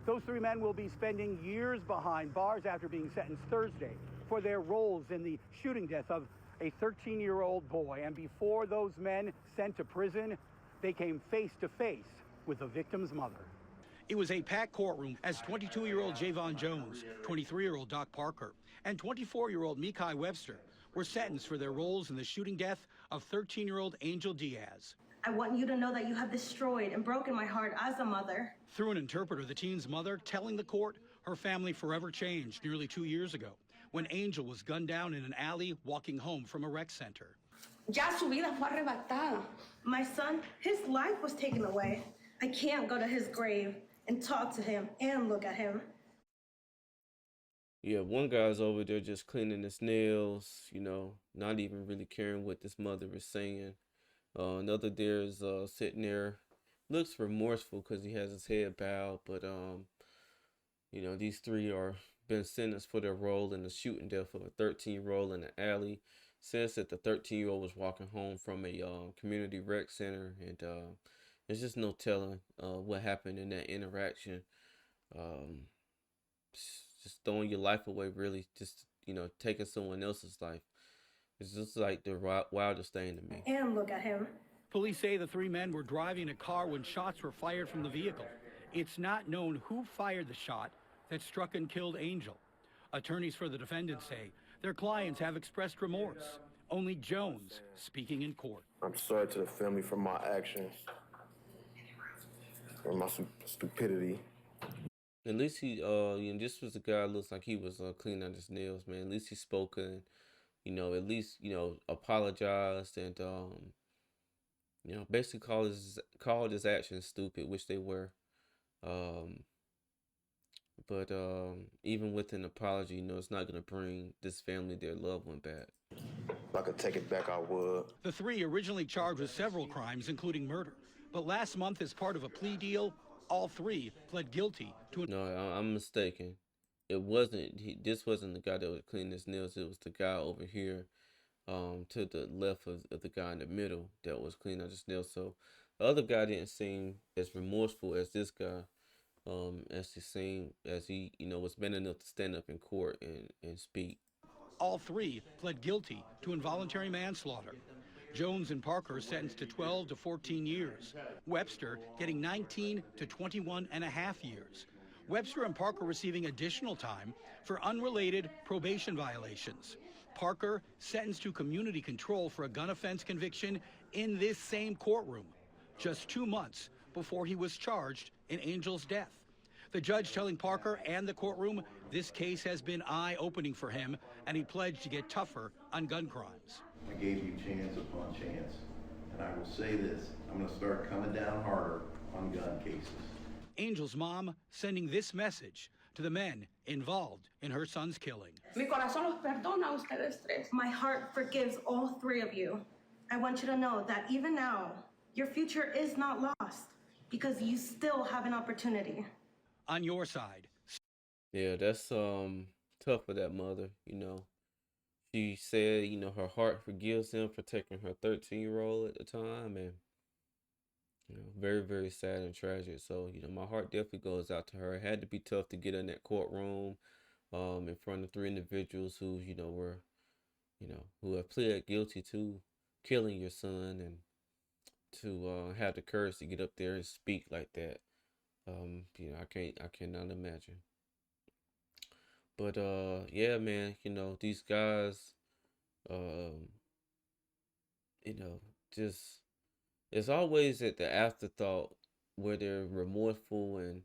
Those three men will be spending years behind bars after being sentenced Thursday for their roles in the shooting death of a 13-year-old boy. And before those men sent to prison, they came face to face with the victim's mother. It was a packed courtroom as 22-year-old Javon Jones, 23-year-old Doc Parker, and 24-year-old Mekhi Webster were sentenced for their roles in the shooting death of 13-year-old Angel Diaz. I want you to know that you have destroyed and broken my heart as a mother. Through an interpreter, the teen's mother telling the court her family forever changed nearly 2 years ago when Angel was gunned down in an alley walking home from a rec center. Ya su vida fue arrebatada. My son, his life was taken away. I can't go to his grave and talk to him and look at him. Yeah, one guy's over there just cleaning his nails, you know, not even really caring what this mother is saying. Another there is sitting there, looks remorseful because he has his head bowed, but you know, these three are been sentenced for their role in the shooting death of a 13-year-old in an alley. Says that the 13-year-old was walking home from a community rec center, and there's just no telling what happened in that interaction. Just throwing your life away, really, just, you know, taking someone else's life. It's just like the wildest thing to me. And look at him. Police say the three men were driving a car when shots were fired from the vehicle. It's not known who fired the shot that struck and killed Angel. Attorneys for the defendants say their clients have expressed remorse. Only Jones speaking in court. I'm sorry to the family for my actions and my stupidity. At least he, you know, this was the guy looks like he was cleaning out his nails, man. At least he spoke and, you know, at least, you know, apologized and, you know, basically called his actions stupid, which they were. But even with an apology, you know, it's not going to bring this family their loved one back. If I could take it back, I would. The three originally charged with several crimes, including murder. But last month, as part of a plea deal, all three pled guilty to... No, I'm mistaken. It wasn't, this wasn't the guy that was cleaning his nails. It was the guy over here to the left of the guy in the middle that was cleaning out his nails. So the other guy didn't seem as remorseful as this guy. As he, you know, was man enough to stand up in court and speak. All three pled guilty to involuntary manslaughter. Jones and Parker sentenced to 12 to 14 years. Webster getting 19 to 21 and a half years. Webster and Parker receiving additional time for unrelated probation violations. Parker sentenced to community control for a gun offense conviction in this same courtroom, just 2 months before he was charged in Angel's death. The judge telling Parker and the courtroom this case has been eye-opening for him, and he pledged to get tougher on gun crimes. I gave you chance upon chance, and I will say this, I'm going to start coming down harder on gun cases. Angel's mom sending this message to the men involved in her son's killing. Mi corazón los perdona a ustedes tres. My heart forgives all three of you. I want you to know that even now, your future is not lost because you still have an opportunity. On your side. Yeah, that's tough for that mother, you know. She said, you know, her heart forgives him for taking her 13-year-old at the time, and, you know, very, very sad and tragic. So, you know, my heart definitely goes out to her. It had to be tough to get in that courtroom in front of three individuals who, you know, were, you know, who have pled guilty to killing your son, and to have the courage to get up there and speak like that. You know, I cannot imagine. But yeah, man, you know, these guys, you know, just, it's always at the afterthought where they're remorseful and,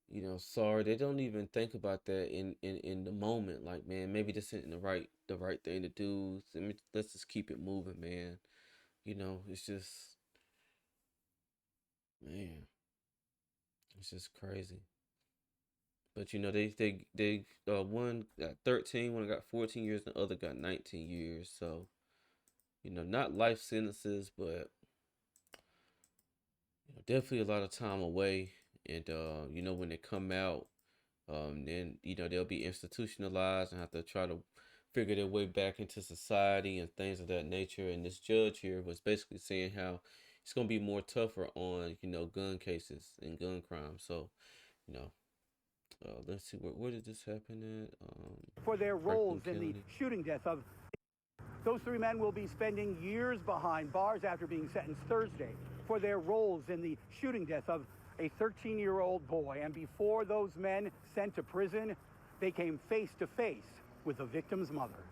you know, sorry. They don't even think about that in the moment. Like, man, maybe this isn't the right thing to do. Let's just keep it moving, man. You know, it's just, man, it's just crazy. But you know, they one got 13, one got 14 years, and the other got 19 years. So, you know, not life sentences, but, you know, definitely a lot of time away. And you know, when they come out, then, you know, they'll be institutionalized and have to try to figure their way back into society and things of that nature. And this judge here was basically saying how it's gonna be more tougher on, you know, gun cases and gun crimes. So, you know, Let's see, where did this happen at? For their roles Franklin in the County. shooting death of those 3 men will be spending years behind bars after being sentenced Thursday for their roles in the shooting death of a 13-year-old boy. And before those men sent to prison, they came face to face with the victim's mother.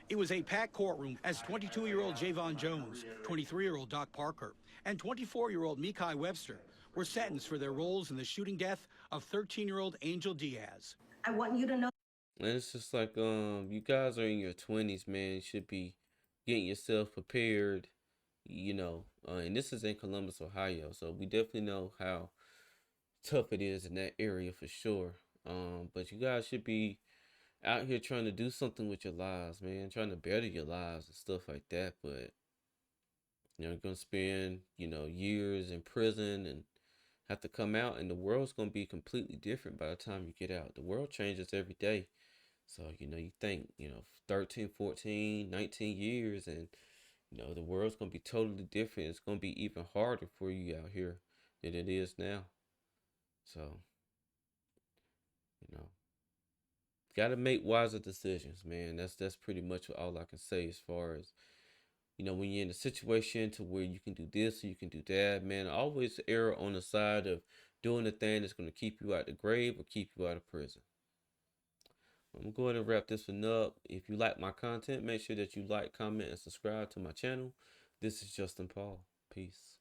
It was a packed courtroom as 22-year-old Javon Jones, 23-year-old Doc Parker, and 24-year-old Mekhi Webster were sentenced for their roles in the shooting death of 13-year-old Angel Diaz. I want you to know. And it's just like, you guys are in your 20s, man. You should be getting yourself prepared, and this is in Columbus, Ohio. So we definitely know how tough it is in that area for sure. But you guys should be out here trying to do something with your lives, man, trying to better your lives and stuff like that. But you're gonna spend, years in prison and have to come out, and the world's gonna be completely different by the time you get out. The world changes every day. So, you think, 13, 14, 19 years, and, the world's going to be totally different. It's going to be even harder for you out here than it is now. So, you know, got to make wiser decisions, man. That's pretty much all I can say as far as, when you're in a situation to where you can do this or you can do that, man, always err on the side of doing the thing that's going to keep you out the grave or keep you out of prison. I'm going to wrap this one up. If you like my content, make sure that you like, comment, and subscribe to my channel. This is Justin Paul. Peace.